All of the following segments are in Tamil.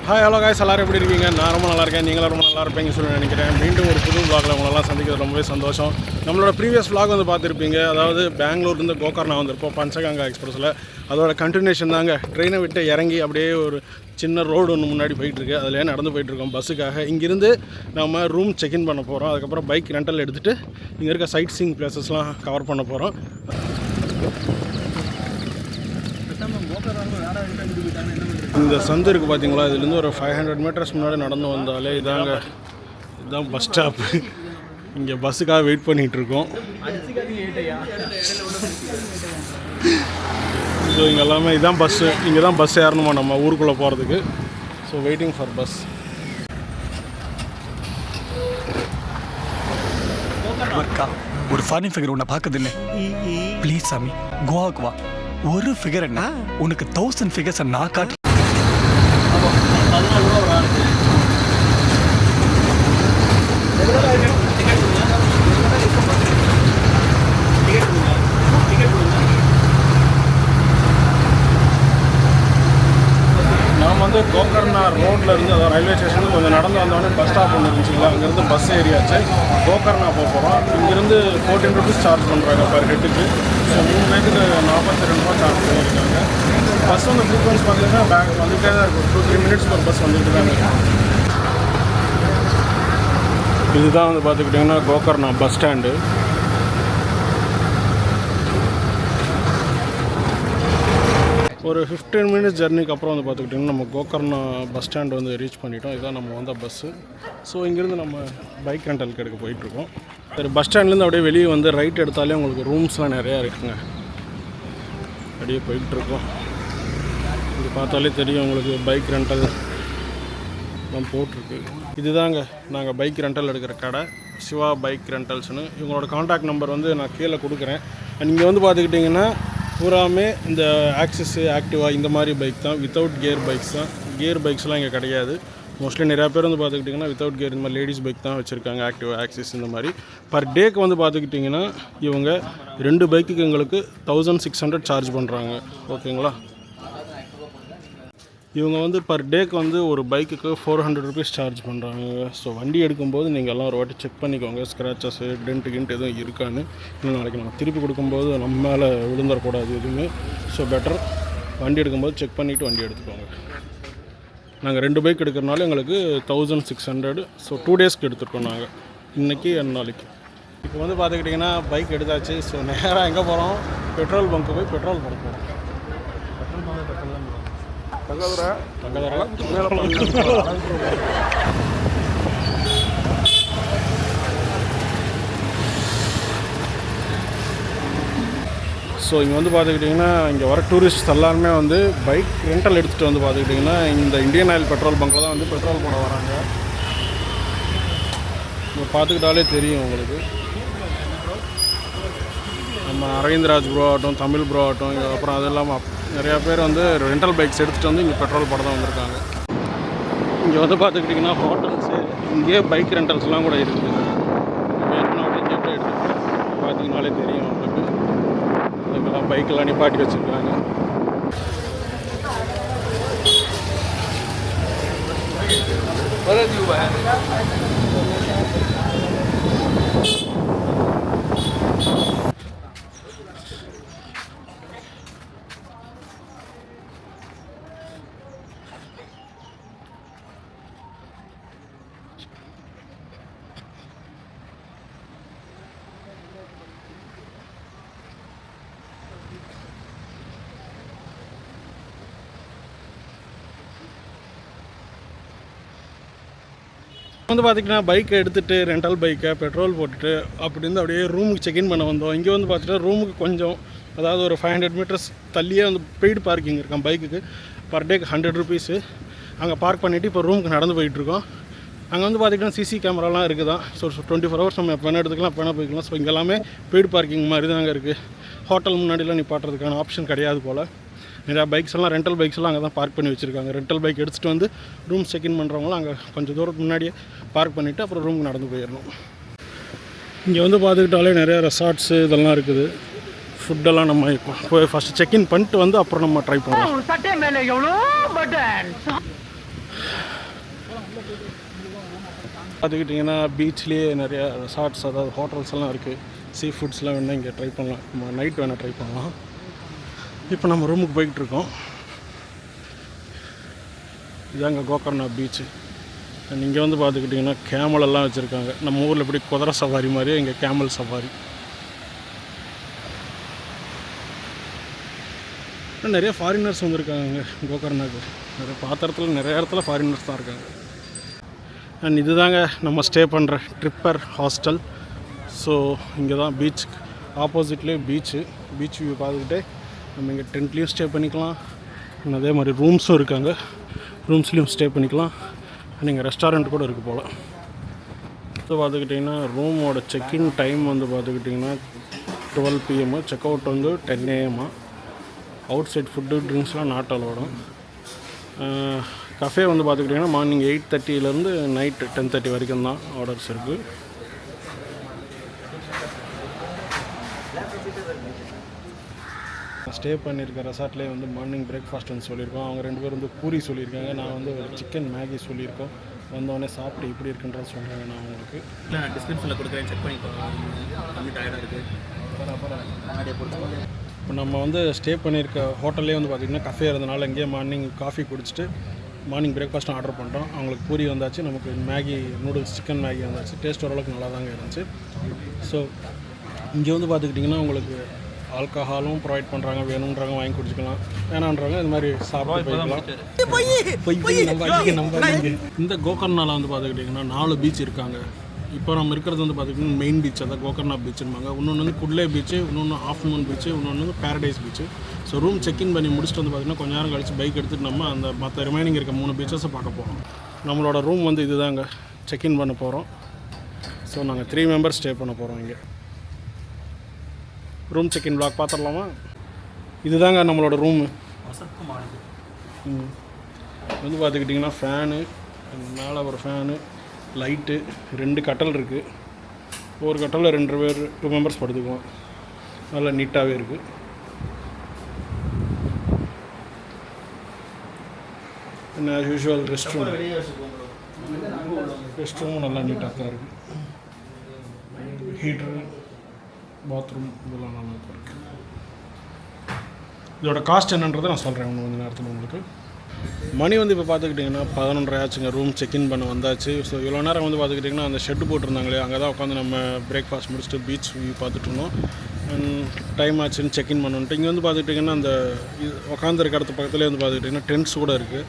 ஹாய் ஹலோ காய்ஸ், எல்லோரும் எப்படி இருக்கீங்க? நான் ரொம்ப நல்லா இருக்கேன், நீங்களும் ரொம்ப நல்லா இருப்பீங்கன்னு சொல்லி நினைக்கிறேன். மீண்டும் ஒரு புது vlogல உங்களெல்லாம் சந்திக்கிறது ரொம்பவே சந்தோஷம். நம்மளோட ப்ரீவியஸ் vlog வந்து பார்த்துருப்பீங்க. அதாவது பெங்களூர்லேருந்து கோகர்னா வந்திருப்போம் பஞ்சகங்கா எக்ஸ்பிரஸில். அதோட கண்டினியூஷன் தாங்க. ட்ரெயினை விட்டு இறங்கி அப்படியே ஒரு சின்ன ரோடு ஒன்று முன்னாடி போயிட்டுருக்கு, அதிலே நடந்து போயிட்டுருக்கோம் பஸ்ஸுக்காக. இங்கேருந்து நம்ம ரூம் செக்இன் பண்ண போகிறோம். அதுக்கப்புறம் பைக் ரெண்டல் எடுத்துகிட்டு இங்கே இருக்க சைட் சீயிங் பிளேசஸ்லாம் கவர் பண்ண போகிறோம். இந்த சந்து இருக்குது பார்த்தீங்களா, இதுலேருந்து ஒரு 500 மீட்டர்ஸ் முன்னாடி நடந்து வந்தாலே இதுதான் பஸ் ஸ்டாப்பு. இங்கே பஸ்ஸுக்காக வெயிட் பண்ணிகிட்ருக்கோம். ஸோ இங்கே எல்லாமே இதுதான் பஸ்ஸு. இங்கே தான் பஸ் ஏறணுமா நம்ம ஊருக்குள்ளே போகிறதுக்கு. So waiting for bus. ஒரு ஃபாரின் ஃபிகர் உன்னை பார்க்குது இல்லை, ப்ளீஸ் சாமி கோவாக்கு வா. ஒரு ஃபிகர் என்ன உனக்கு 1000 ஃபிகர்ஸ் நான் காட்டு. நாம் வந்து கோகர்னா ரோட்டில் இருந்து, அதாவது ரயில்வே ஸ்டேஷனுக்கு கொஞ்சம் நடந்து வந்தோடனே பஸ் ஸ்டாப் ஒன்று இருந்துச்சுங்களா, அங்கேருந்து பஸ் ஏரியாச்சு. கோகர்னா போகிறோம். இங்கேருந்து 14 rupees சார்ஜ் பண்ணுறாங்க பர் ஹெட்டுக்கு. ஸோ 3 பேருக்கு 42 ரூபா சார்ஜ் பண்ணியிருக்காங்க. பஸ் வந்து ஃப்ரீக்வன்ஸ் பார்த்தீங்கன்னா பேக் வந்துகிட்டே தான் இருக்கும். 2-3 minutes ஒரு பஸ் வந்துட்டு தான் இருக்கும். இதுதான் வந்து பார்த்துக்கிட்டிங்கன்னா கோகர்னா பஸ் ஸ்டாண்டு. ஒரு 15 minutes ஜர்னிக்கு அப்புறம் வந்து பார்த்துக்கிட்டிங்கன்னா நம்ம கோகர்னா பஸ் ஸ்டாண்ட் வந்து ரீச் பண்ணிட்டோம். இதுதான் நம்ம வந்த பஸ்ஸு. ஸோ இங்கேருந்து நம்ம பைக் ரெண்டலுக்கு எடுக்க போயிட்டுருக்கோம். சரி, பஸ் ஸ்டாண்ட்லேருந்து அப்படியே வெளியே வந்து ரைட் எடுத்தாலே உங்களுக்கு ரூம்ஸ்லாம் நிறையா இருக்குங்க. அப்படியே போயிட்டுருக்கோம். இது பார்த்தாலே தெரியும் உங்களுக்கு பைக் ரெண்டல் தான் போட்டிருக்கு. இதுதாங்க நாங்கள் பைக் ரெண்டல் எடுக்கிற கடை, சிவா பைக் ரெண்டல்ஸ்னு. இவங்களோட காண்டாக்ட் நம்பர் வந்து நான் கீழே கொடுக்குறேன். இங்கே வந்து பார்த்துக்கிட்டிங்கன்னா பூராமே இந்த ஆக்சிஸ், ஆக்டிவா இந்த மாதிரி பைக் தான். வித்தவுட் கியர் பைக்ஸ் தான். கியர் பைக்ஸ்லாம் இங்கே கிடையாது. மோஸ்ட்லி நிறையா பேர் வந்து பார்த்துக்கிட்டிங்கன்னா வித்தவுட் கியர் இந்த மாதிரி லேடிஸ் பைக் தான் வச்சுருக்காங்க. ஆக்டிவா, ஆக்சிஸ் இந்த மாதிரி. பர் டேக்கு வந்து பார்த்துக்கிட்டிங்கன்னா இவங்க 2 பைக்குக்கு எங்களுக்கு 1600 சார்ஜ் பண்ணுறாங்க. ஓகேங்களா? இவங்க வந்து பர் டேக்கு வந்து ஒரு பைக்குக்கு 400 rupees சார்ஜ் பண்ணுறாங்க. ஸோ வண்டி எடுக்கும்போது நீங்கள் எல்லாம் ஒரு வாட்டி செக் பண்ணிக்கோங்க, ஸ்க்ராச்சஸ்ஸு டென்ட்டு எதுவும் இருக்கான்னு. இன்னும் நாளைக்கு நம்ம திருப்பி கொடுக்கும்போது நம்ம மேலே விழுந்துடக்கூடாது எதுவுமே. ஸோ பெட்டர் வண்டி எடுக்கும்போது செக் பண்ணிவிட்டு வண்டி எடுத்துக்கோங்க. நாங்கள் 2 பைக் எடுக்கிறனால எங்களுக்கு 1600. ஸோ 2 daysக்கு எடுத்துருக்கோம் நாங்கள், இன்றைக்கி 2 நாளைக்கு. இப்போ வந்து பார்த்துக்கிட்டிங்கன்னா பைக் எடுத்தாச்சு. ஸோ நேராக எங்கே போகிறோம்? பெட்ரோல் பங்க்கு போய் பெட்ரோல் போட போகிறோம். ஸோ இங்கே வந்து பார்த்துக்கிட்டிங்கன்னா இங்கே வர டூரிஸ்ட் எல்லாருமே வந்து பைக் ரெண்டல் எடுத்துகிட்டு வந்து பார்த்துக்கிட்டிங்கன்னா இந்த இந்தியன் ஆயில் பெட்ரோல் பங்க்கில் தான் வந்து பெட்ரோல் போட வராங்க. இங்கே பார்த்துக்கிட்டாலே தெரியும் உங்களுக்கு. நம்ம அரவிந்த்ராஜ் ப்ரோ ஆகட்டும், தமிழ் ப்ரோ ஆகட்டும், அப்புறம் அது இல்லாமல் நிறையா பேர் வந்து ரெண்டல் பைக்ஸ் எடுத்துகிட்டு வந்து இங்கே பெட்ரோல் போட தான் வந்திருக்காங்க. இங்கே வந்து பார்த்துக்கிட்டிங்கன்னா ஹோட்டல்ஸு, இங்கேயே பைக் ரெண்டல்ஸ்லாம் கூட இருக்குது. வேணும்னா இங்கே கூட எடுத்துக்கிட்டு பார்த்திங்கனாலே தெரியும் உங்களுக்கு. இதுக்கெல்லாம் பைக்கெல்லாம் நிப்பாட்டி வச்சுருக்காங்க. வந்து பார்த்திங்கன்னா பைக்கை எடுத்துகிட்டு ரெண்டல் பைக்கை பெட்ரோல் போட்டுட்டு அப்படி இருந்து அப்படியே ரூமுக்கு செக்இன் பண்ண வந்தோம். இங்கே வந்து பார்த்துட்டு ரூமுக்கு கொஞ்சம், அதாவது ஒரு 500 meters தள்ளியே வந்து பெய்டு பார்க்கிங் இருக்கான் பைக்குக்கு. பர் டேக்கு 100 rupees. அங்கே பார்க் பண்ணிவிட்டு இப்போ ரூமுக்கு நடந்து போயிட்டுருக்கோம். அங்கே வந்து பார்த்திங்கன்னா சிசி கேமராலாம் இருக்குது தான். ஸோ 24 hours நம்ம எப்போ வேணால் எடுத்துக்கலாம், எப்போ வேணால் போய்க்கலாம். ஸோ இங்கே எல்லாமே பெய்டு பார்க்கிங் மாதிரி தாங்க இருக்குது. ஹோட்டல் முன்னாடிலாம் நிப்பாட்டுறதுக்கான ஆப்ஷன் கிடையாது போல். நிறையா பைக்ஸ் எல்லாம் ரெண்டல் பைக்ஸ் எல்லாம் அங்கே தான் பார்க் பண்ணி வச்சுருக்காங்க. ரெண்டல் பைக் எடுத்துகிட்டு வந்து ரூம் செக்இன் பண்ணுறவங்களாம் அங்கே கொஞ்சம் தூரத்துக்கு முன்னாடியே பார்க் பண்ணிவிட்டு அப்புறம் ரூமுக்கு நடந்து போயிடணும். இங்கே வந்து பார்த்துக்கிட்டாலே நிறையா ரெசார்ட்ஸு இதெல்லாம் இருக்குது. ஃபுட்டெல்லாம் நம்ம போய் ஃபஸ்ட்டு செக்இன் பண்ணிட்டு வந்து அப்புறம் நம்ம ட்ரை பண்ணுவோம். பார்த்துக்கிட்டிங்கன்னா பீச்லேயே நிறையா ரெசார்ட்ஸ் அதாவது ஹோட்டல்ஸ் எல்லாம் இருக்குது. சீ ஃபுட்ஸ்லாம் வேணால் இங்கே ட்ரை பண்ணலாம். நம்ம நைட் வேணால் ட்ரை பண்ணலாம். இப்போ நம்ம ரூமுக்கு போய்கிட்டுருக்கோம். இதாங்க கோகர்ணா பீச்சு. அண்ட் இங்கே வந்து பார்த்துக்கிட்டிங்கன்னா கேமல் எல்லாம் வச்சுருக்காங்க. நம்ம ஊரில் எப்படி குதிரை சவாரி மாதிரியே இங்கே கேமல் சவாரி. நிறைய ஃபாரினர்ஸ் வந்திருக்காங்க இங்கே கோகர்ணாக்கு. நிறைய பாத்திரத்தில் நிறைய இடத்துல ஃபாரினர்ஸ் தான் இருக்காங்க. அண்ட் இது தாங்க நம்ம ஸ்டே பண்ணுற ட்ரிப்பர் ஹாஸ்டல். ஸோ இங்கே தான் பீச் ஆப்போசிட்லேயே பீச் வியூ பார்த்துக்கிட்டே நம்ம இங்கே டென்ட்லேயும் ஸ்டே பண்ணிக்கலாம். அதே மாதிரி ரூம்ஸும் இருக்காங்க. ரூம்ஸ்லேயும் ஸ்டே பண்ணிக்கலாம். அண்ட் இங்கே ரெஸ்டாரண்ட் கூட இருக்குது போல். ஸோ பார்த்துக்கிட்டிங்கன்னா ரூமோட செக்இன் டைம் வந்து பார்த்துக்கிட்டிங்கன்னா 12 PM, செக் அவுட் வந்து 10 AM. அவுட் சைட் ஃபுட்டு ட்ரிங்க்ஸ்லாம் நாட் அலோடும். கஃபே வந்து பார்த்துக்கிட்டிங்கன்னா மார்னிங் 8:30 நைட்டு 10:30 வரைக்கும் தான் ஆர்டர்ஸ் இருக்குது. ஸ்டே பண்ணியிருக்க ரெசார்ட்லேயே வந்து மார்னிங் பிரேக்ஃபாஸ்ட்னு சொல்லியிருக்கோம். அவங்க 2 பேர் வந்து பூரி சொல்லியிருக்காங்க. நான் வந்து ஒரு சிக்கன் மேகி சொல்லியிருக்கோம். வந்தோடனே சாப்பிட்டு இப்படி இருக்குன்றத சொல்கிறேன். நான் உங்களுக்கு நான் டிஸ்கிரிப்ஷனில் கொடுக்குறேன், செக் பண்ணி கம்மி டயர்டாக இருக்குது. இப்போ நம்ம வந்து ஸ்டே பண்ணியிருக்க ஹோட்டல்லே வந்து பார்த்திங்கன்னா கஃபே இருந்தனால இங்கேயே மார்னிங் காஃபி குடிச்சிட்டு மார்னிங் பிரேக்ஃபாஸ்ட்டும் ஆர்டர் பண்ணிட்டோம். அவங்களுக்கு பூரி வந்தாச்சு, நமக்கு மேகி நூடுல்ஸ் சிக்கன் மேகி வந்தாச்சு. டேஸ்ட் ஓரளவுக்கு நல்லா தாங்க இருந்துச்சு. ஸோ இங்கே வந்து பார்த்துக்கிட்டிங்கன்னா உங்களுக்கு ஆல்கஹாலும் ப்ரொவைட் பண்ணுறாங்க. வேணுன்றவங்க வாங்கி குடிச்சிக்கலாம், வேணான்றவங்க இது மாதிரி சாப்பிட்டு போய்க்கலாம். இந்த கோகர்ணாவில் வந்து பார்த்துக்கிட்டிங்கன்னா 4 பீச் இருக்காங்க. இப்போ நம்ம இருக்கிறது வந்து பார்த்திங்கன்னா மெயின் பீச், அதான் கோகர்ணா பீச்சுன்பாங்க. இன்னொன்று வந்து குட்லே பீச்சு, இன்னொன்று ஆஃப் மூன் பீச்சு, இன்னொன்று வந்து paradise beach. So room check in பண்ணி முடிச்சுட்டு வந்து பார்த்திங்கன்னா கொஞ்ச நேரம் கழிச்சு பைக் எடுத்துகிட்டு நம்ம அந்த மற்ற ரிமைனிங் இருக்க 3 பீச்சஸை பார்க்க போகிறோம். நம்மளோட ரூம் வந்து இது தாங்க செக்இன் பண்ண போகிறோம். ஸோ நாங்கள் 3 மெம்பர்ஸ் ஸ்டே பண்ண போகிறோம் இங்கே. ரூம் செக்இன் வ்ளாக் பார்த்துடலாமா? இதுதாங்க நம்மளோட ரூமு. வந்து பார்த்துக்கிட்டிங்கன்னா ஃபேனு, மேலே ஒரு ஃபேனு, லைட்டு, 2 கட்டல் இருக்குது. ஒரு கட்டலில் 2 பேர் 2 மெம்பர்ஸ் படுத்துக்குவோம். நல்லா நீட்டாகவே இருக்குது. என்ன ஆஸ் யூஷுவல் ரெஸ்ட் ரூமும் நல்லா நீட்டாக தான் இருக்குது. ஹீட்ரு, பாத்ரூம் இதெல்லாம் நல்லா இருக்குது. இதோட காஸ்ட் என்னன்றதை நான் சொல்கிறேன் கொஞ்சம் நேரத்தில் உங்களுக்கு. மணி வந்து இப்போ பார்த்துக்கிட்டிங்கன்னா 11:30 ஆச்சுங்க. ரூம் செக்இன் பண்ண வந்தாச்சு. ஸோ இவ்வளோ நேரம் வந்து பார்த்துக்கிட்டிங்கன்னா அந்த ஷெட்டு போட்டிருந்தாங்களே அங்கே தான் உட்காந்து நம்ம பிரேக்ஃபாஸ்ட் முடிச்சுட்டு பீச் வியூ பார்த்துட்டு இருந்தோம். டைம் ஆச்சுன்னு செக்இன் பண்ணிட்டு இங்கே வந்து பார்த்துக்கிட்டிங்கன்னா அந்த உட்காந்துருக்க இடத்து பக்கத்துலேயே வந்து பார்த்துக்கிட்டிங்கன்னா டென்ட்ஸ் கூட இருக்குது.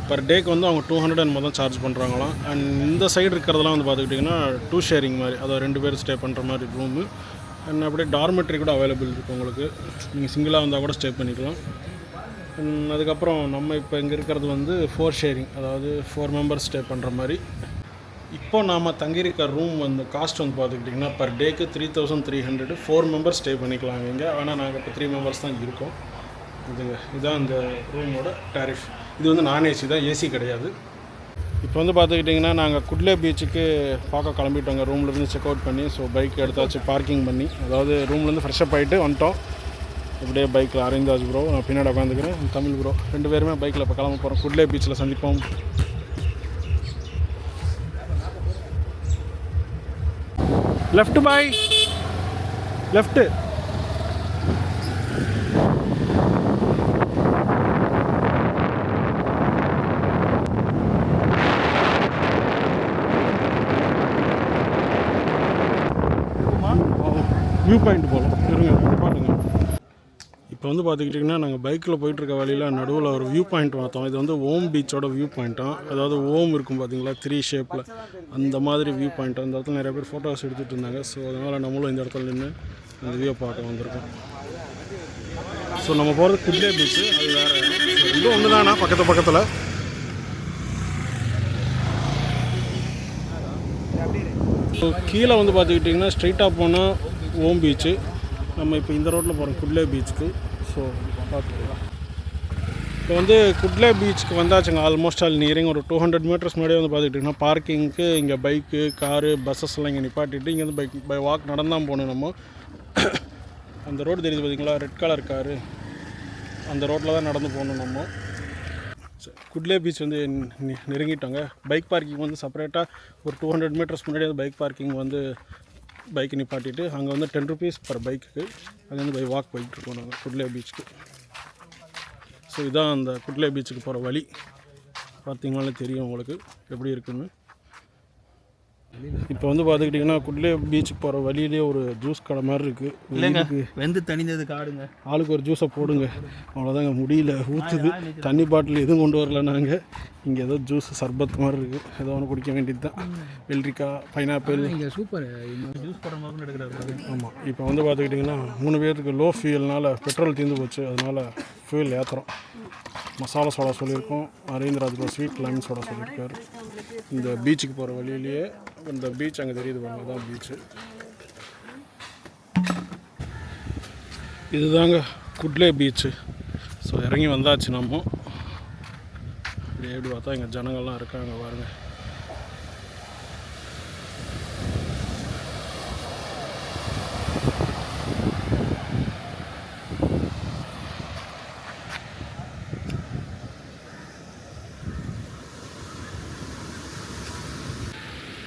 பர் டேக்கு வந்து அவங்க 200 தான் சார்ஜ் பண்ணுறாங்களாம். அண்ட் இந்த சைடு இருக்கிறதெல்லாம் வந்து பார்த்துக்கிட்டிங்கன்னா 2 ஷேரிங் மாதிரி, அதாவது 2 பேர் ஸ்டே பண்ணுற மாதிரி ரூமு. அண்ட் அப்படியே டார்மெட்ரி கூட அவைலபிள் இருக்குது உங்களுக்கு. நீங்கள் சிங்கிளாக வந்தால் கூட ஸ்டே பண்ணிக்கலாம். அதுக்கப்புறம் நம்ம இப்போ இங்கே இருக்கிறது வந்து 4 ஷேரிங், அதாவது 4 மெம்பர்ஸ் ஸ்டே பண்ணுற மாதிரி. இப்போ நாம் தங்கியிருக்க ரூம் வந்து காஸ்ட் வந்து பார்த்துக்கிட்டிங்கன்னா பர் டேக்கு 3300. 4 மெம்பர்ஸ் ஸ்டே பண்ணிக்கலாங்க இங்கே. ஆனால் நாங்கள் இப்போ 3 மெம்பர்ஸ் தான் இருக்கோம். இதுதான் இந்த ரூமோட டாரிஃப். இது வந்து நான் ஏசி தான், ஏசி கிடையாது. இப்போ வந்து பார்த்துக்கிட்டிங்கன்னா நாங்கள் குட்லே பீச்சுக்கு பார்க்க கிளம்பிட்டோங்க. ரூம்லேருந்து செக் அவுட் பண்ணி. ஸோ பைக் எடுத்தாச்சு பார்க்கிங் பண்ணி, அதாவது ரூம்லேருந்து ஃப்ரெஷ்அப் ஆகிட்டு வந்துட்டோம். இப்படியே பைக்கில் அரவிந்தாஜ் ப்ரோ, நான் பின்னாடி உட்காந்துக்கிறேன், தமிழ் ப்ரோ, 2 பேருமே பைக்கில் இப்போ கிளம்ப போகிறோம். குட்லே பீச்சில் சந்திப்போம். லெஃப்ட் பாய், லெஃப்ட்டு. வியூ பாயிண்ட் போகலாம் இருங்க பாருங்க. இப்போ வந்து பார்த்துக்கிட்டிங்கன்னா நாங்கள் பைக்கில் போயிட்டுருக்க வழியில் நடுவில் ஒரு வியூ பாயிண்ட் பார்த்தோம். இது வந்து ஓம் பீச்சோட வியூ பாயிண்ட்டாக, அதாவது ஓம் இருக்கும் பார்த்தீங்களா 3 ஷேப்பில், அந்த மாதிரி வியூ பாயிண்ட்டாக. இந்த இடத்துல நிறைய பேர் ஃபோட்டோஸ் எடுத்துகிட்டு இருந்தாங்க. ஸோ அதனால் நம்மளும் இந்த இடத்துல நின்று அந்த வியூ பார்க்க வந்திருக்கோம். ஸோ நம்ம போகிறது குட்லே பீச்சு, அது வேறு. ரெண்டும் ஒன்று தானா பக்கத்தில். ஸோ கீழே வந்து பார்த்துக்கிட்டிங்கன்னா ஸ்ட்ரைட்டாக போனால் ஓம் பீச்சு. நம்ம இப்போ இந்த ரோட்டில் போகிறோம் குட்லே பீச்சுக்கு. ஸோ பார்த்துக்கலாம். இப்போ வந்து குட்லே பீச்சுக்கு வந்தாச்சுங்க. ஆல்மோஸ்ட் ஆல் நியரிங் ஒரு 200 மீட்டர்ஸ் முன்னாடியே வந்து பார்த்துக்கிட்டிங்கன்னா பார்க்கிங்க்கு இங்கே பைக்கு, காரு, பஸ்ஸஸ்லாம் இங்கே நிப்பாட்டிட்டு இங்கேருந்து பை வாக் நடந்தான் போகணும். நம்ம அந்த ரோடு தெரியுது பார்த்தீங்களா, ரெட் கலர் காரு, அந்த ரோட்டில் தான் நடந்து போகணும் நம்ம. குட்லே பீச் வந்து நெருங்கிட்டாங்க. பைக் பார்க்கிங் வந்து செப்பரேட்டாக ஒரு 200 மீட்டர்ஸ் முன்னாடி வந்து பைக் பார்க்கிங் வந்து பைக் நிப்பாட்டிட்டு அங்கே வந்து 10 rupees பர் பைக்குக்கு அங்கேருந்து பை வாக் போயிட்டுருக்கோம் நாங்கள் குட்லே பீச்சுக்கு. ஸோ இதான் அந்த குட்லே பீச்சுக்கு போகிற வழி. பார்த்தீங்கனாலே தெரியும் உங்களுக்கு எப்படி இருக்குன்னு. இப்போ வந்து பார்த்துக்கிட்டிங்கன்னா குட்லே பீச்சுக்கு போகிற வழியிலே ஒரு ஜூஸ் கடை மாதிரி இருக்குது. இல்லைங்க, வெந்து தனிந்தது காடுங்க. ஆளுக்கு ஒரு ஜூஸை போடுங்க, அவ்வளோதாங்க. முடியல, ஊற்றுது. தண்ணி பாட்டில் எதுவும் கொண்டு வரல நாங்கள். இங்கே ஏதோ ஜூஸ் சர்பத் மாதிரி இருக்குது, ஏதோ ஒன்று குடிக்க வேண்டியது தான். வெள்ளரிக்காய், பைனாப்பிள். இங்கே சூப்பர் ஜூஸ் போடுற மாதிரி எடுக்கிறாரு. ஆமாம், இப்போ வந்து பார்த்துக்கிட்டிங்கன்னா 3 பேருக்கு லோ ஃபியூல்னால் பெட்ரோல் தீர்ந்து போச்சு. அதனால் ஃபியூல் ஏற்றுறோம். மசாலா சோடா சொல்லியிருக்கோம், அரவிந்தராஜ் ஸ்வீட் லெமன் சோடா சொல்லியிருக்காரு. இந்த பீச்சுக்கு போகிற வழியிலேயே இந்த பீச் அங்கே தெரியுது பாருங்க, அதுதான் பீச்சு. இதுதாங்க குட்லே பீச்சு. ஸோ இறங்கி வந்தாச்சு நம்ம. எப்படி பார்த்தா இங்கே ஜனங்கள்லாம் இருக்காங்க பாருங்க.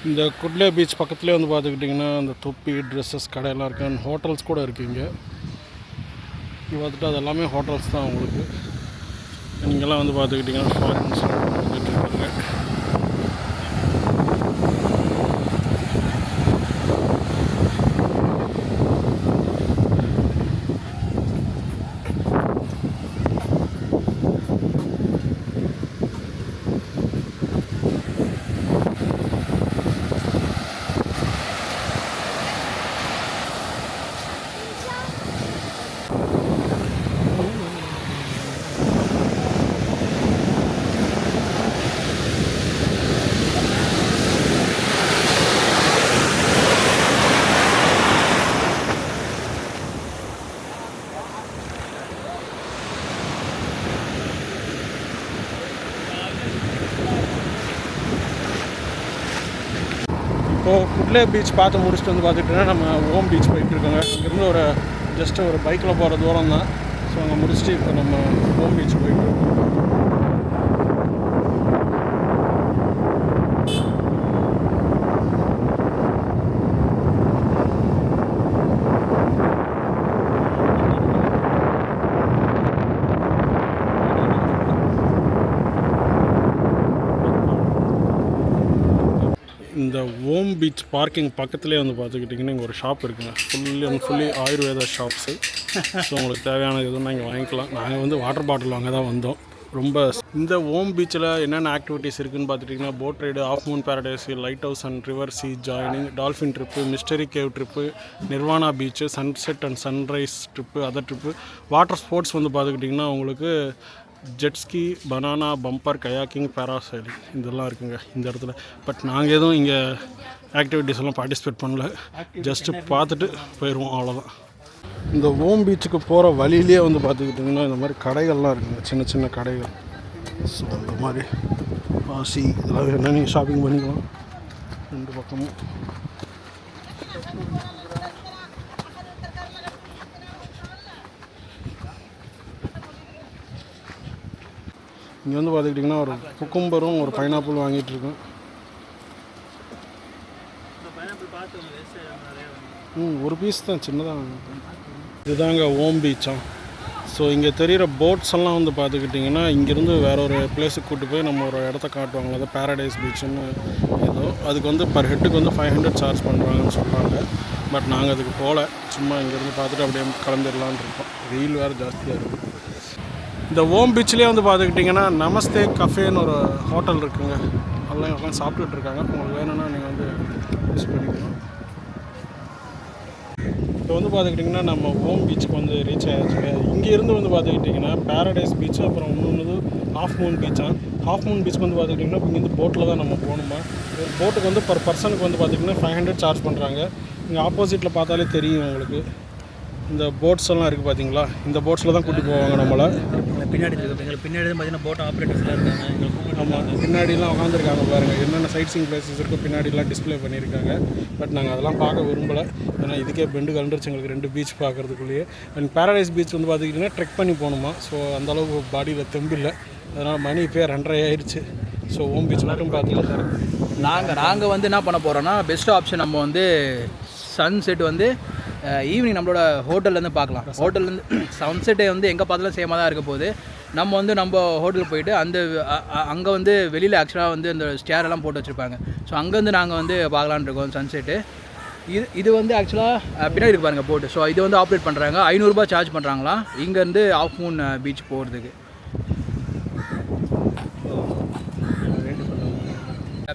இந்த குட்லே பீச் பக்கத்துலேயே வந்து பார்த்துக்கிட்டிங்கன்னா அந்த தொப்பி, ட்ரெஸ்ஸஸ் கடையெல்லாம் இருக்குது. அண்ட் ஹோட்டல்ஸ் கூட இருக்குது இங்கே. இங்கே பார்த்துட்டு அது எல்லாமே ஹோட்டல்ஸ் தான் உங்களுக்கு. இங்கெல்லாம் வந்து பார்த்துக்கிட்டிங்கன்னா ஃபாரின்ஸ் வந்துட்டு இருக்காங்க. இப்போது குட்லே பீச் பார்த்து முடிச்சுட்டு வந்து பார்த்துக்கிட்டோன்னா நம்ம ஓம் பீச் போயிட்டுருக்கோங்க. அங்கேருந்து ஒரு ஜஸ்ட்டு ஒரு பைக்கில் போகிற தூரம் தான். ஸோ அங்கே முடிச்சுட்டு இப்போ நம்ம ஓம் பீச் போயிட்டுருக்கோம். இந்த ஓம் பீச் பார்க்கிங் பக்கத்துலேயே வந்து பார்த்துக்கிட்டிங்கன்னா இங்கே ஒரு ஷாப் இருக்குங்க. Fully Ayurveda shops. ஸோ உங்களுக்கு தேவையான எதுவும் இங்கே வாங்கிக்கலாம். நாங்கள் வந்து வாட்டர் பாட்டில் வாங்க தான் வந்தோம். ரொம்ப இந்த ஓம் பீச்சில் என்னென்ன ஆக்டிவிட்டீஸ் இருக்குதுன்னு பார்த்துட்டிங்கன்னா boat ride, half moon paradise, lighthouse and river sea joining, dolphin trip, mystery cave trip, Nirvana beach, sunset and sunrise trip, other trip. Water sports வந்து பார்த்துக்கிட்டிங்கன்னா உங்களுக்கு jet ski, banana, bumper, kayaking, parasailing இதெல்லாம் இருக்குங்க இந்த இடத்துல. பட் நாங்கள் எதுவும் இங்கே ஆக்டிவிட்டீஸ் எல்லாம் பார்ட்டிசிபேட் பண்ணல. ஜஸ்ட்டு பார்த்துட்டு போயிடுவோம், அவ்வளோதான். இந்த ஓம் பீச்சுக்கு போகிற வழியிலே வந்து பார்த்துக்கிட்டிங்கன்னா இந்த மாதிரி கடைகள்லாம் இருக்குங்க, சின்ன சின்ன கடைகள். ஸோ இந்த மாதிரி பாசி இதெல்லாம் வேணால் நீங்கள் ஷாப்பிங் பண்ணிக்கலாம் 2 பக்கமும். இங்கே வந்து பார்த்துக்கிட்டிங்கன்னா ஒரு குக்கும்பரும் ஒரு பைனாப்பிள் வாங்கிட்டு இருக்கேன். ஒரு பீஸ் தான், சின்னதாக. இதுதாங்க ஓம் பீச்சா. ஸோ இங்கே தெரிகிற போட்ஸ் எல்லாம் வந்து பார்த்துக்கிட்டிங்கன்னா இங்கேருந்து வேற ஒரு பிளேஸுக்கு கூப்பிட்டு போய் நம்ம ஒரு இடத்த காட்டுவாங்க. அது பேரடைஸ் பீச்சுன்னு ஏதோ. அதுக்கு வந்து பர் ஹெட்டுக்கு வந்து 500 சார்ஜ் பண்ணுறாங்கன்னு சொல்கிறாங்க. பட் நாங்கள் அதுக்கு போகல, சும்மா இங்கேருந்து பார்த்துட்டு அப்படியே கிளம்பிடலான்னு இருக்கோம். வெயில் வேறு ஜாஸ்தியாக இருக்குது. இந்த ஓம் பீச்லேயே வந்து பார்த்துக்கிட்டிங்கன்னா நமஸ்தே கஃபேன்னு ஒரு ஹோட்டல் இருக்குங்க. அதெல்லாம் உட்காந்து சாப்பிட்டுட்டு இருக்காங்க. உங்களுக்கு வேணும்னா நீங்கள் வந்து யூஸ் பண்ணிக்கலாம். இப்போ வந்து பார்த்துக்கிட்டிங்கன்னா நம்ம ஓம் பீச்சுக்கு வந்து ரீச் ஆகிடுச்சுங்க. இங்கேருந்து வந்து பார்த்துக்கிட்டிங்கன்னா பேரடைஸ் பீச்சு, அப்புறம் இன்னொன்று ஹாஃப் மூன் பீச்சா. ஹாஃப் மூன் பீச்சுக்கு வந்து பார்த்துக்கிட்டிங்கன்னா இங்கேருந்து போட்டில் தான் நம்ம போகணுமா. ஒரு போட்டுக்கு வந்து பர் பர்சனுக்கு வந்து பார்த்திங்கன்னா 500 சார்ஜ் பண்ணுறாங்க. இங்கே ஆப்போசிட்டில் பார்த்தாலே தெரியும் உங்களுக்கு. இந்த போட்ஸ் எல்லாம் இருக்குது பார்த்தீங்களா, இந்த போட்ஸில் தான் கூட்டி போவாங்க நம்மளை. பின்னாடி எங்களுக்கு பின்னாடி தான் பார்த்தீங்கன்னா போட் ஆப்ரேட்டர்ஸ்லாம் இருக்காங்க. ஆமாம், பின்னாடிலாம் உட்காந்துருக்காங்க பாருங்கள். என்னென்ன சைட் சீயிங் பிளேசஸ் இருக்கோ பின்னாடிலாம் டிஸ்பிளே பண்ணியிருக்காங்க. பட் நாங்கள் அதெல்லாம் பார்க்க விரும்பலை. ஏன்னா இதுக்கே பெண்டு கலந்துருச்சு எங்களுக்கு 2 பீச் பார்க்குறதுக்குள்ளேயே. அண்ட் பேரடைஸ் பீச் வந்து பார்த்துக்கிட்டிங்கன்னா ட்ரெக் பண்ணி போகணுமா. ஸோ அந்தளவுக்கு பாடியில் தெம்பில்லை. அதனால் மணி இப்போ 2:30 ஆயிடுச்சு. ஸோ ஓம் பீச் மட்டும் பார்த்துக்கலாம். நாங்கள் வந்து என்ன பண்ண போகிறோன்னா பெஸ்ட் ஆப்ஷன் நம்ம வந்து சன்செட் வந்து ஈவினிங் நம்மளோட ஹோட்டல்லேருந்து பார்க்கலாம். ஹோட்டல்லேருந்து சன்செட்டை வந்து எங்கே பார்த்தாலும் சேமாக தான் இருக்க போகுது. நம்ம ஹோட்டலுக்கு போயிட்டு அங்கே வந்து வெளியில் ஆக்சுவலாக வந்து அந்த ஸ்டேரெல்லாம் போட்டு வச்சுருப்பாங்க. ஸோ அங்கேருந்து நாங்கள் வந்து பார்க்கலான்னு இருக்கோம் சன்செட்டு. இது வந்து ஆக்சுவலாக பின்னாடி இருக்கு பாருங்கள் போட்டு. ஸோ இது வந்து ஆப்ரேட் பண்ணுறாங்க. 500 ரூபாய் சார்ஜ் பண்ணுறாங்களாம் இங்கேருந்து ஆஃப் மூன் பீச் போகிறதுக்கு.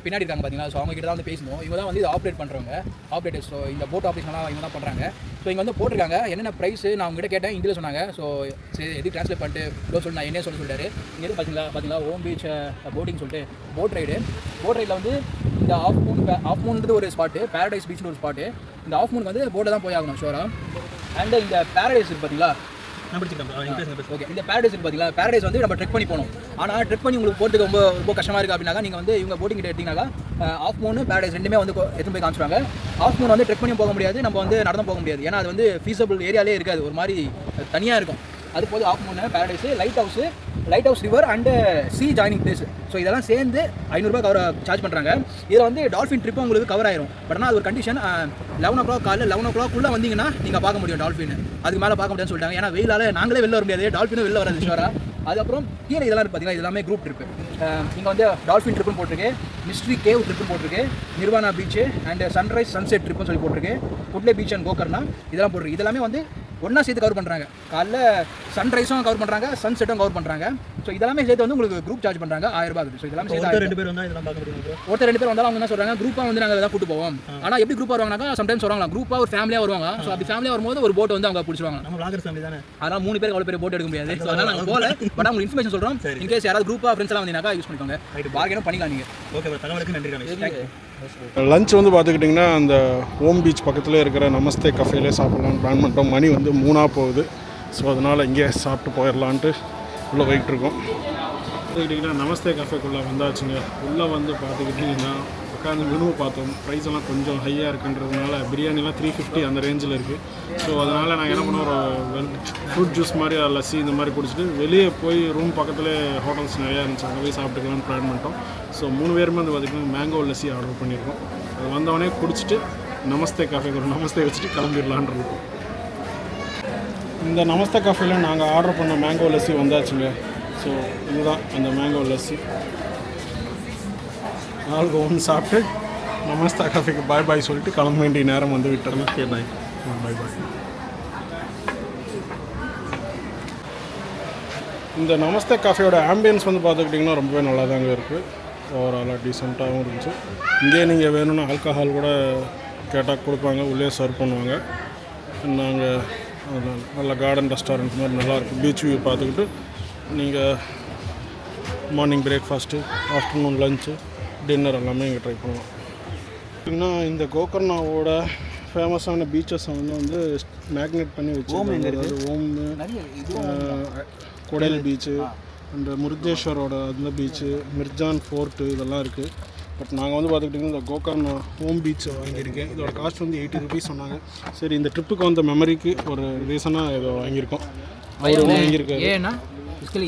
பின்னாடி இருக்காங்க பார்த்தீங்களா. ஸோ அவங்க கிட்ட தான் வந்து பேசணும். இவங்க தான் வந்து இது ஆப்ரேட் பண்ணுறவங்க, ஆப்ரேட்டர்ஸ். ஸோ இந்த போட் ஆப்ரேஷன்லாம் இவங்க தான் பண்ணுறாங்க. ஸோ இங்கே வந்து போட்டிருக்காங்க என்னென்ன ப்ரைஸு நான் அவங்ககிட்ட கேட்டேன். இங்கிலீஷ் சொன்னாங்க. ஸோ சரி எது ட்ரான்ஸ்லேட் பண்ணிட்டு சொல்லி நான் என்ன சொல்லிட்டாரு. இங்கே எது பார்த்தீங்களா ஓம் பீச் போட்டிங் சொல்லிட்டு போட் ரைடில் வந்து இந்த ஆஃப் மூன்றது ஒரு ஸ்பாட்டு, பேரடைஸ் பீச்னு ஒரு ஸ்பாட்டு. இந்த ஆஃப் மூனுக்கு வந்து போட்டில் தான் போய் ஆகணும் ஷோராக. அண்ட் இந்த பேரடைஸ் இருக்குது பார்த்தீங்களா. ஓகே, இந்த பேரடைஸ் இருக்குது பார்த்தீங்களா. பேரடைஸ் வந்து நம்ம ட்ரெக் பண்ணி போகணும். ஆனால் ட்ரெக் பண்ணி உங்களுக்கு போகிறதுக்கு ரொம்ப கஷ்டமாக இருக்குது அப்படின்னாக்கா நீங்கள் வந்து இவங்க போட்டிங் கிட்ட எடுத்தீங்கன்னாக்கா ஆஃப் மூணு பேரடைஸ் ரெண்டுமே வந்து எடுத்து போய் காமிச்சுவாங்க. ஆஃப் மூன் வந்து ட்ரெக் பண்ணி போக முடியாது, நம்ம வந்து நடந்து போக முடியாது. ஏன்னா அது வந்து ஃபீஸபிள் ஏரியாலே இருக்காது, ஒரு மாதிரி தனியாக இருக்கும். அது போது ஆஃப் மூணு பேரடைஸு, light house river and C joining place. So இதெல்லாம் சேர்ந்து 500 ரூபாய் சார்ஜ் பண்ணுறாங்க. இதில் வந்து டால்ஃபின் ட்ரிப்பும் உங்களுக்கு கவர் ஆயிரும். பட் ஆனால் அது ஒரு கண்டிஷன் 11 o'clock காலையில் 11 o'clock வந்தீங்கன்னா நீங்கள் பார்க்க முடியும் டால்ஃபின். அதுக்கு மேலே பார்க்க முடியாதுன்னு சொல்லிட்டாங்க. ஏன்னா வெயிலால் நாங்களே வெளில வர முடியாது, டால்ஃபினும் வெளில வராது ஷோரா. அதுக்கப்புறம் கீழே இதெல்லாம் பார்த்தீங்கன்னா இது எல்லாமே குரூப் ட்ரிப்பு. இங்கே வந்து டால்ஃபின் ட்ரிப்புன்னு போட்டிருக்கு, மிஸ்ட்ரி கேவ் ட்ரிப்புன்னு போட்டிருக்கு, Nirvana beach and sunrise sunset ட்ரிப்புன்னு சொல்லி போட்டிருக்கு, குட்லே பீச் அண்ட் கோகர்னா இதெல்லாம் போட்டிருக்கு. இதெல்லாமே வந்து ஒன்றா சேர்த்து கவர் பண்ணுறாங்க. காலைல சன்ரைஸும் கவர் பண்ணுறாங்க, சன்செட்டும் கவர் பண்ணுறாங்க. ஸோ இதெல்லாமே சேர்த்து வந்து உங்களுக்கு குரூப் சார்ஜ் பண்ணுறாங்க 1000 ரூபாய். ஸோ இதெல்லாம் சேர்த்து ஒருத்தர் 2 பேர் வந்தாலும் அவங்க என்ன சொல்கிறாங்க, குரூப்பாக வந்து நாங்கள் எதாவது கூட்டு போவோம். ஆனால் எப்படி குரூப்பாக வருவாங்கனாக்கா சம்டைம்ஸ் வருவாங்க குரூப்பாக ஒரு ஃபேமிலியாக வருவாங்க. ஸோ அப்படி ஃபேமிலியாக வரும்போது ஒரு போட் வந்து அவங்க பிடிச்சிருவாங்க. நம்ம வ்ளாகர் ஃபேமிலி தானே, அதனால் 3 பேருக்கு அவ்வளோ பெரிய போட் எடுக்க முடியாது. ஸோ அதனால் நாங்கள் போகல. பட் அவங்க இன்ஃபர்மேஷன் சொல்கிறோம். இன்கேஸ் யாராவது குரூப்பாக ஃப்ரெண்ட்ஸ் எல்லாம் வந்தீங்கன்னா யூஸ் பண்ணிக்கோங்க. பார்க்கணும் பண்ணிக்கலாம் நீங்கள். ஓகே, தகவலுக்கு நன்றி. லஞ்ச் வந்து பார்த்துக்கிட்டிங்கன்னா அந்த ஓம் பீச் பக்கத்தில் இருக்கிற நமஸ்தே கஃபேலே சாப்பிட்லான்னு பிளான் பண்ணிட்டோம். மணி வந்து 3 போகுது. ஸோ அதனால் இங்கே சாப்பிட்டு போயிடலான்ட்டு உள்ளே போயிட்டுருக்கோம். பார்த்துக்கிட்டிங்கன்னா நமஸ்தே கஃபேக்குள்ளே வந்தாச்சுங்க. உள்ளே வந்து பார்த்துக்கிட்டிங்கன்னா உட்காந்து மெனு பார்த்தோம். ப்ரைஸ் எல்லாம் கொஞ்சம் ஹையாக இருக்குன்றதுனால பிரியாணிலாம் 350 அந்த ரேஞ்சில் இருக்குது. ஸோ அதனால் நாங்கள் என்ன பண்ணோம், ஒரு ஃப்ரூட் ஜூஸ் மாதிரி லஸ்ஸி இந்த மாதிரி குடிச்சிட்டு வெளியே போய் ரூம் பக்கத்தில் ஹோட்டல்ஸ் நிறையா இருந்துச்சு, அங்கே போய் சாப்பிட்டுக்கலாம்னு பிளான் பண்ணிட்டோம். ஸோ 3 பேருமே வந்து பார்த்திங்கன்னா மேங்கோ லஸ்ஸி ஆர்டர் பண்ணியிருக்கோம். அது வந்தவொடனே குடிச்சிட்டு நமஸ்தே காஃபேக்கு ஒரு நமஸ்தே வச்சுட்டு கிளம்பிடலான்றது. இந்த நமஸ்தே காஃபேல நாங்கள் ஆர்டர் பண்ண மேங்கோ லஸ்ஸி வந்தாச்சுங்க. ஸோ இதுதான் அந்த மேங்கோ லஸ்ஸி. நாளுக்கு ஒன்று சாப்பிட்டு நமஸ்தே காஃபேக்கு பாய் பாய் சொல்லிட்டு கிளம்ப வேண்டிய நேரம் வந்து விட்டோம். ஓகே பாய் பாய் பாய். இந்த நமஸ்தே காஃபேயோட ஆம்பியன்ஸ் வந்து பார்த்துக்கிட்டிங்கன்னா ரொம்பவே நல்லா தாங்க இருக்குது. ஓவராலாக டீசெண்டாகவும் இருந்துச்சு. இங்கே நீங்கள் வேணும்னா ஆல்கஹால் கூட கேட்டால் கொடுப்பாங்க, உள்ளே சர்வ் பண்ணுவாங்க. நாங்கள் நல்ல கார்டன் ரெஸ்டாரண்ட் மாதிரி நல்லாயிருக்கும். பீச் வியூ பார்த்துக்கிட்டு நீங்கள் morning breakfast, afternoon lunch, dinner எல்லாமே இங்கே ட்ரை பண்ணலாம். இன்னும் இந்த கோகர்னாவோட ஃபேமஸான பீச்சஸ் வந்து மேக்னேட் பண்ணி வச்சு ஓம் கொடைல் பீச்சு அந்த முருதேஸ்வரோட அந்த பீச்சு, மிர்ஜான் ஃபோர்ட்டு இதெல்லாம் இருக்குது. பட் நாங்கள் வந்து பார்த்துக்கிட்டிங்கன்னா இந்த கோகர்னா ஹோம் பீச் வாங்கியிருக்கேன். இதோட காஸ்ட் வந்து 80 rupees சொன்னாங்க. சரி, இந்த ட்ரிப்புக்கு வந்த மெமரிக்கு ஒரு ரீசனாக இதை வாங்கியிருக்கோம். அவர் வாங்கியிருக்காரு,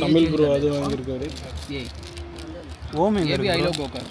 தமிழ் ப்ரோ அது வாங்கியிருக்காரு. Om I love Gokarna.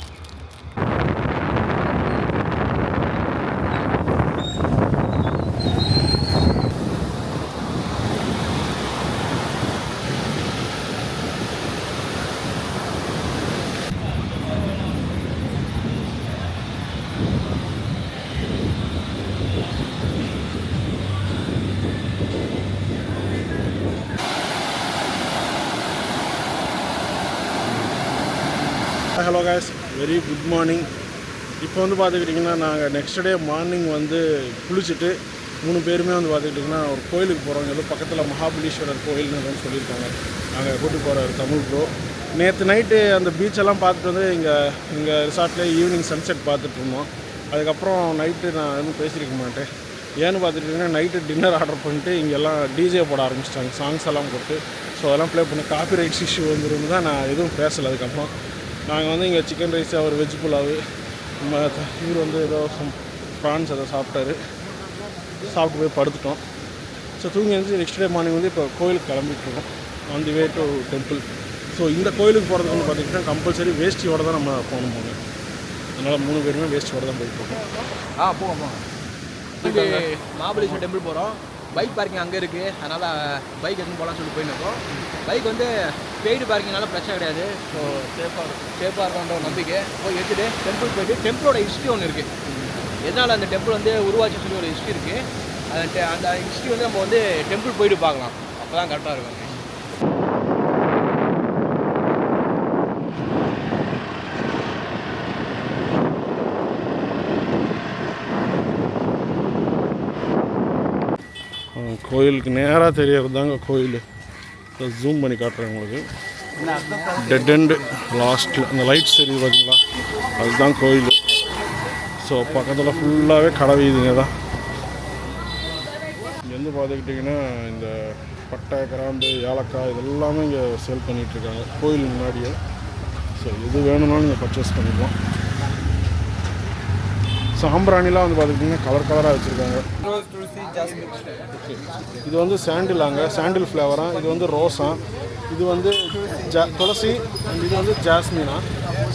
Hello guys, very good morning. இப்போ வந்து பார்த்துக்கிட்டிங்கன்னா நாங்கள் நெக்ஸ்ட் டே மார்னிங் வந்து குளிச்சுட்டு 3 பேருமே வந்து பார்த்துக்கிட்டிங்கன்னா ஒரு கோயிலுக்கு போகிறோம். ஏதோ பக்கத்தில் மகாபலீஸ்வரர் கோயில்னு எதுவும் சொல்லியிருக்காங்க. நாங்கள் கூட்டி போகிறார் தமிழ் ப்ரோ. நேற்று நைட்டு அந்த பீச்செல்லாம் பார்த்துட்டு வந்து இங்கே ரிசார்ட்லேயே ஈவினிங் சன்செட் பார்த்துட்டு இருந்தோம். அதுக்கப்புறம் நைட்டு நான் எதுவும் பேசியிருக்க மாட்டேன். ஏன்னு பார்த்துட்டிங்கன்னா நைட்டு டின்னர் ஆர்டர் பண்ணிட்டு இங்கெல்லாம் டிஜே போட ஆரம்பிச்சிட்டாங்க, சாங்ஸ் எல்லாம் போட்டு. ஸோ அதெல்லாம் ப்ளே பண்ணி காப்பி ரைட்ஸ் இஷ்யூ வந்துருந்து தான் நான் எதுவும் பேசலை. அதுக்கப்புறம் நாங்கள் வந்து இங்கே சிக்கன் ரைஸ், அவர் வெஜ் புலாவு, இவர் வந்து ஏதோ ப்ரான்ஸ் அதை சாப்பிட்டு போய் படுத்துட்டோம். ஸோ தூங்கி எழுந்து நெக்ஸ்ட் டே மார்னிங் வந்து இப்போ கோயிலுக்கு கிளம்பிட்டுருக்கோம். On the way to temple. So இந்த கோயிலுக்கு போகிறதுக்கு வந்து பார்த்திங்கன்னா கம்பல்சரி வேஷ்டியோடு தான் நம்ம போகணும். அதனால் 3 பேருமே வேஷ்டியோடு தான் போயிட்டுருக்கோம். போவோம். இது மகாபலேஸ்வரர் டெம்பிள் போகிறோம். பைக் பார்க்கிங் அங்கே இருக்குது, அதனால் பைக் எடுத்துன்னு போகலான்னு சொல்லி போயிருக்கோம். பைக் வந்து பெய்டு பார்க்கிங்னால பிரச்சனை கிடையாது. ஸோ சேஃபாக இருக்கும்ன்ற ஒரு நம்பிக்கை. போய் எடுத்துகிட்டு டெம்பிள் போயிட்டு டெம்பிளோட ஹிஸ்ட்ரி ஒன்று இருக்குது. எதனால் அந்த டெம்பிள் வந்து உருவாச்சு சொல்லி ஒரு ஹிஸ்ட்ரி இருக்குது. அந்த ஹிஸ்ட்ரி வந்து நம்ம வந்து டெம்பிள் போயிட்டு பார்க்கலாம். அப்போ தான் கரெக்டாக இருக்கும். கோயிலுக்கு நேராக தெரியறது தாங்க கோயில். ஜூம் பண்ணி காட்டுறேன் உங்களுக்கு. டெட் எண்டு லாஸ்ட்டில் அந்த லைட்ஸ் தெரியுது பார்த்தீங்களா, அதுதான் கோயில். ஸோ பக்கத்தில் ஃபுல்லாகவே கடை வீதிங்க தான். இங்கேருந்து பார்த்துக்கிட்டிங்கன்னா இந்த பட்டை, கிராம்பு, ஏலக்காய் இதெல்லாமே இங்கே சேல் பண்ணிகிட்ருக்காங்க கோயில் முன்னாடியே. ஸோ எது வேணும்னாலும் இங்கே பர்ச்சேஸ் பண்ணிக்கலாம். சாம்பிராணிலாம் வந்து பார்த்துக்கிட்டிங்கன்னா கலராக வச்சுருக்காங்க. இது வந்து சாண்டிலாங்க, சாண்டில் ஃப்ளேவராக. இது வந்து ரோஸா, இது வந்து துளசி, அண்ட் இது வந்து ஜாஸ்மினா.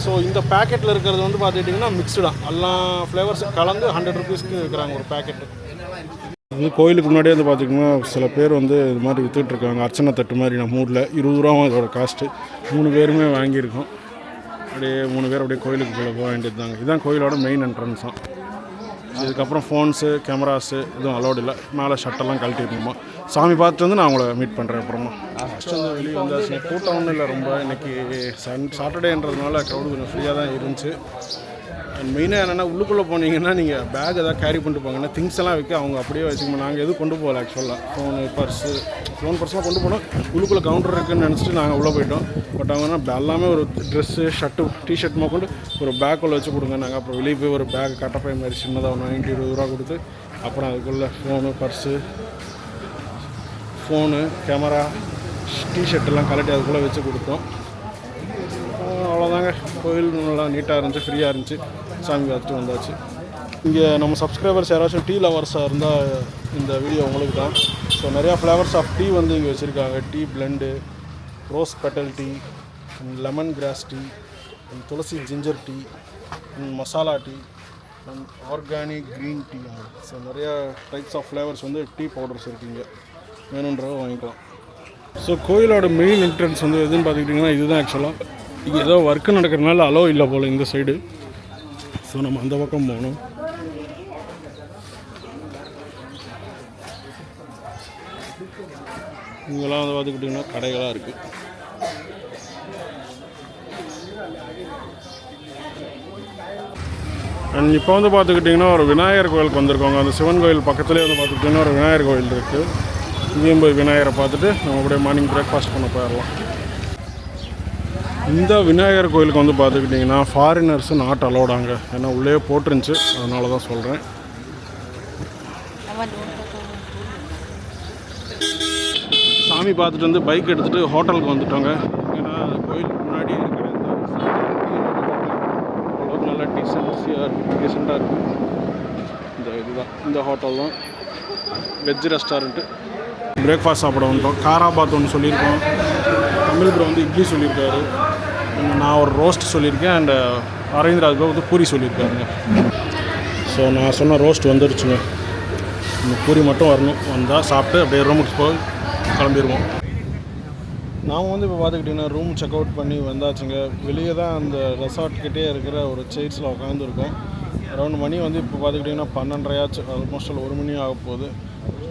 ஸோ இந்த பேக்கெட்டில் இருக்கிறது வந்து பார்த்துக்கிட்டிங்கன்னா மிக்ஸ்டாக எல்லா ஃப்ளேவர்ஸும் கலந்து 100 ருபீஸ்க்கு இருக்கிறாங்க ஒரு பேக்கெட்டு. வந்து கோயிலுக்கு முன்னாடியே வந்து பார்த்திங்கன்னா சில பேர் வந்து இது மாதிரி விற்றுட்ருக்காங்க. அர்ச்சனை தட்டு மாதிரி நம்ம ஊரில் 20 ரூபா இதோட காஸ்ட்டு. 3 பேருமே வாங்கியிருக்கோம். அப்படியே 3 பேர் அப்படியே கோயிலுக்குள்ளே போக வேண்டியது தாங்க. இதுதான் கோயிலோட மெயின் என்ட்ரன்ஸ் தான். இதுக்கப்புறம் ஃபோன்ஸு, கேமராஸு எதுவும் அலோடு இல்லை. மேலே ஷட்டெல்லாம் கழட்டிருக்கணுமா. சாமி பார்த்துட்டு வந்து நான் உங்களை மீட் பண்ணுறேன் அப்புறமா. ஃபஸ்ட்டு வந்து வெளியே வந்தாச்சு. கூட்டம் ஒன்றும் இல்லை ரொம்ப. இன்றைக்கி சாட்டர்டேன்றதுனால க்ரௌடு கொஞ்சம் ஃப்ரீயாக தான் இருந்துச்சு. அண்ட் மெயினாக என்னென்னா உள்ளுக்குள்ளே போனீங்கன்னா நீங்கள் பேக் எதாவது கேரி பண்ணிட்டு போங்கன்னா திங்ஸ் எல்லாம் வைக்க அவங்க அப்படியே வச்சுக்கணும். நாங்கள் எதுவும் கொண்டு போகல ஆக்சுவலாக. ஃபோன் பர்ஸ்லாம் கொண்டு போனோம். உள்ளுக்குள்ளே கவுண்டர் இருக்குதுன்னு நினச்சிட்டு நாங்கள் உள்ளே போயிட்டோம். பட் அவங்க எல்லாமே ஒரு ட்ரெஸ்ஸு, ஷர்ட்டு, டிஷர்ட் கொண்டு ஒரு பேக்குள்ளே வச்சு கொடுங்க. நாங்கள் அப்புறம் வெளியே போய் ஒரு பேக் கட்டப்பை மாதிரி சின்னதாக 90-20 ரூபா கொடுத்து அப்புறம் அதுக்குள்ளே ஃபோனு, கேமரா, டிஷர்ட்டெல்லாம் கலட்டி அதுக்குள்ளே வச்சு கொடுத்தோம். அவ்வளோதாங்க. கோயில் நல்லா நீட்டாக இருந்துச்சு, ஃப்ரீயாக இருந்துச்சு. சாமி பார்த்துட்டு வந்தாச்சு. இங்கே நம்ம சப்ஸ்கிரைபர்ஸ் யாராச்சும் டீ லவர்ஸாக இருந்தால் இந்த வீடியோ உங்களுக்கு தான். ஸோ நிறையா ஃப்ளேவர்ஸ் ஆஃப் டீ வந்து இங்கே வச்சுருக்காங்க. Tea blend, rose petal tea, lemon grass tea, tulsi ginger tea, masala tea, organic green tea. So நிறையா டைப்ஸ் ஆஃப் ஃப்ளேவர்ஸ் வந்து டீ பவுடர்ஸ் இருக்குங்க. வேணுன்றதை வாங்கிக்கலாம். ஸோ கோயிலோட மெயின் என்ட்ரன்ஸ் வந்து எதுன்னு பார்த்துக்கிட்டிங்கன்னா இதுதான். ஆக்சுவலாக இங்கே ஏதோ ஒர்க்கு நடக்கிறதுனால அலோ இல்லை போல் இந்த சைடு. ஸோ நம்ம அந்த பக்கம் போகணும். இங்கெல்லாம் வந்து பார்த்துக்கிட்டிங்கன்னா கடைகளாக இருக்குது. அண்ட் இப்போ வந்து பார்த்துக்கிட்டிங்கன்னா ஒரு விநாயகர் கோயிலுக்கு வந்திருக்கோங்க. அந்த சிவன் கோயில் பக்கத்துலேயே வந்து பார்த்துக்கிட்டிங்கன்னா ஒரு விநாயகர் கோயில் இருக்குது. இங்கேயும் போய் விநாயகரை பார்த்துட்டு நம்ம அப்படியே மார்னிங் பிரேக்ஃபாஸ்ட் பண்ண போயிடலாம். இந்த விநாயகர் கோயிலுக்கு வந்து பார்த்துக்கிட்டிங்கன்னா ஃபாரினர்ஸு நாட் அலோடாங்க. ஏன்னா உள்ளே போட்டுருந்துச்சு, அதனால தான் சொல்கிறேன். சாமி பார்த்துட்டு வந்து பைக் எடுத்துகிட்டு ஹோட்டலுக்கு வந்துட்டோங்க. ஏன்னா கோயிலுக்கு முன்னாடியே இருக்கிற இந்த நல்லா டீசெண்டாக இருக்குது. இதுதான் இந்த ஹோட்டல் தான் வெஜ் ரெஸ்டாரண்ட்டு. பிரேக்ஃபாஸ்ட் சாப்பிட வந்துட்டோம். காராபாத் ஒன்று சொல்லியிருக்கோம். தமிழ் ப்ரோ வந்து இட்லி சொல்லியிருக்காரு. நான் ஒரு ரோஸ்ட் சொல்லியிருக்கேன். அண்ட் அரவிந்த்ராஜ் ப்ரோ வந்து பூரி சொல்லியிருக்காருங்க. ஸோ நான் சொன்ன ரோஸ்ட் வந்துருச்சுங்க. இந்த பூரி மட்டும் வரணும். வந்தால் சாப்பிட்டு அப்படியே ரூமுக்கு போய் கிளம்பிடுவோம். நாம் வந்து இப்போ பார்த்துக்கிட்டிங்கன்னா ரூம் செக் அவுட் பண்ணி வந்தாச்சுங்க. வெளியே தான் அந்த ரெசார்ட்கிட்டே இருக்கிற ஒரு சேர்ஸில் உட்காந்துருக்கோம். அரௌண்ட் மணி வந்து இப்போ பார்த்துக்கிட்டிங்கன்னா 12:30 ஆல்மோஸ்ட் 1 மணி ஆக போகுது.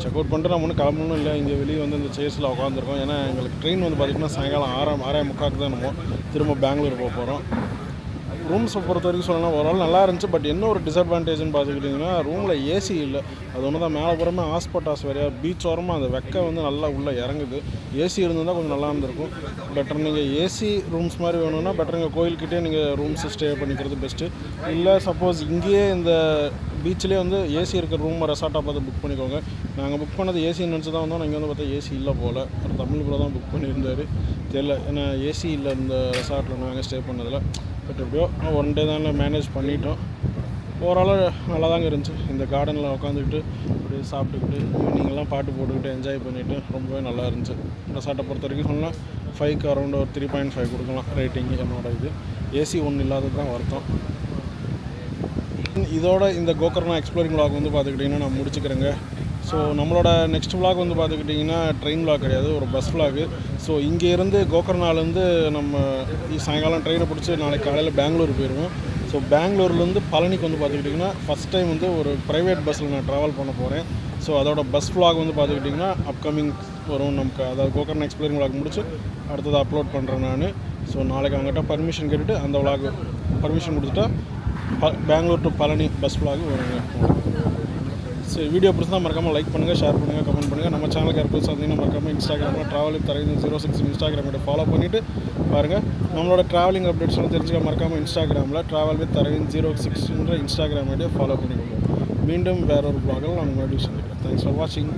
செக் அவுட் பண்ணிட்டு நம்ம ஒன்றும் கிளம்பணும் இல்லை. இங்கே வெளியே வந்து இந்த சேர்ஸில் உட்காந்துருக்கோம். ஏன்னா எங்களுக்கு ட்ரெயின் வந்து பார்த்திங்கன்னா சாயங்காலம் 6:45 தான் நம்ம திரும்ப பெங்களூர் போக போகிறோம். ரூம்ஸை பொறுத்த வரைக்கும் சொல்லலாம் ஓரளவு நல்லா இருந்துச்சு. பட் என்ன ஒரு டிஸ்அட்வான்டேஜ்னு பார்த்துக்கிட்டிங்கன்னா ரூமில் ஏசி இல்லை. அது ஒன்று தான். மேலே புறமே ஹாஸ்பிட்டாஸ் வேறையா பீச் ஓரமாக அந்த வெக்கை வந்து நல்லா உள்ளே இறங்குது. ஏசி இருந்திருந்தால் கொஞ்சம் நல்லா இருந்திருக்கும். பெட்டர் நீங்கள் ஏசி ரூம்ஸ் மாதிரி வேணும்னா பெட்டர் இங்கே கோயில்கிட்டே நீங்கள் ரூம்ஸ் ஸ்டே பண்ணிக்கிறது பெஸ்ட்டு. இல்லை சப்போஸ் இங்கேயே இந்த பீச்சிலே வந்து ஏசி இருக்கிற ரூம் ரெசார்ட்டாக பார்த்து புக் பண்ணிக்கோங்க. நாங்கள் புக் பண்ணது ஏசி நினச்சி தான் வந்தோம். இங்கே வந்து பார்த்தா ஏசி இல்லை போல். ஒரு தமிழ் கூட தான் புக் பண்ணியிருந்தார். தெரியல, ஏன்னா ஏசி இல்லை இந்த ரெசார்ட்டில் நாங்கள் ஸ்டே பண்ணதில். பட் எப்படியோ 1 டே தான் மேனேஜ் பண்ணிட்டோம். ஓரளவு நல்லா தாங்க இருந்துச்சு. இந்த கார்டனில் உட்காந்துக்கிட்டு அப்படியே சாப்பிட்டுக்கிட்டு ஈவினிங்லாம் பாட்டு போட்டுக்கிட்டு என்ஜாய் பண்ணிவிட்டு ரொம்பவே நல்லா இருந்துச்சு. ரெசார்ட்டை பொறுத்த வரைக்கும் சொன்னால் 5க்கு அரௌண்ட் ஒரு 3.5 கொடுக்கலாம் ரேட்டிங். என்னோட இது ஏசி ஒன்று இல்லாதது தான் வருத்தம். இதோட இந்த கோகர்ணா எக்ஸ்ப்ளோரிங் vlog வந்து பார்த்துக்கிட்டிங்கன்னா நான் முடிச்சுக்கிறேங்க. ஸோ நம்மளோட நெக்ஸ்ட் vlog வந்து பார்த்துக்கிட்டிங்கன்னா ட்ரெயின் vlog கிடையாது, ஒரு பஸ் vlog. ஸோ இங்கேருந்து கோகர்ணாலேருந்து நம்ம சாயங்காலம் ட்ரெயினை பிடிச்சி நாளைக்கு காலையில் பெங்களூர் போயிடுவோம். ஸோ பெங்களூர்லேருந்து பழனிக்கு வந்து பார்த்துக்கிட்டிங்கன்னா ஃபஸ்ட் டைம் வந்து ஒரு ப்ரைவேட் பஸ்ஸில் நான் ட்ராவல் பண்ண போகிறேன். ஸோ அதோட பஸ் vlog வந்து பார்த்துக்கிட்டிங்கன்னா அப்கமிங் வரும் நமக்கு. அதாவது கோகர்ணா எக்ஸ்ப்ளோரிங் vlog முடிச்சு அடுத்தது அப்லோட் பண்ணுறேன் நான். ஸோ நாளைக்கு அவங்ககிட்ட பர்மிஷன் கேட்டுட்டு அந்த vlog பர்மிஷன் கொடுத்துட்டா Bangalore to Palani bus vlog வருங்க. ஸோ வீடியோ பிடிச்சா மறக்காமல் லைக் பண்ணுங்கள், ஷேர் பண்ணுங்கள், கமெண்ட் பண்ணுங்கள். நம்ம சேனலுக்கு யார் புதுசாக இருந்தீங்கன்னா மறக்காமல் இன்ஸ்டாகிராமில் ட்ராவல் வித் அரவிந்த் 06 இன்ஸ்டாகிராமில் ஃபாலோ பண்ணிவிட்டு பாருங்கள். நம்மளோட ட்ராவலிங் அப்டேட்ஸ்லாம் தெரிஞ்சுக்க மறக்காமல் இன்ஸ்டாகிராமில் ட்ராவல் வித் அரவிந்த் 06 இன்ஸ்டாகிராம் ஐடியை ஃபாலோ பண்ணிக்கோங்க. மீண்டும் வேறொரு vlogல் நான் மறுபடியும் சந்திக்கிறேன். தேங்க்ஸ் ஃபார் வாட்சிங்.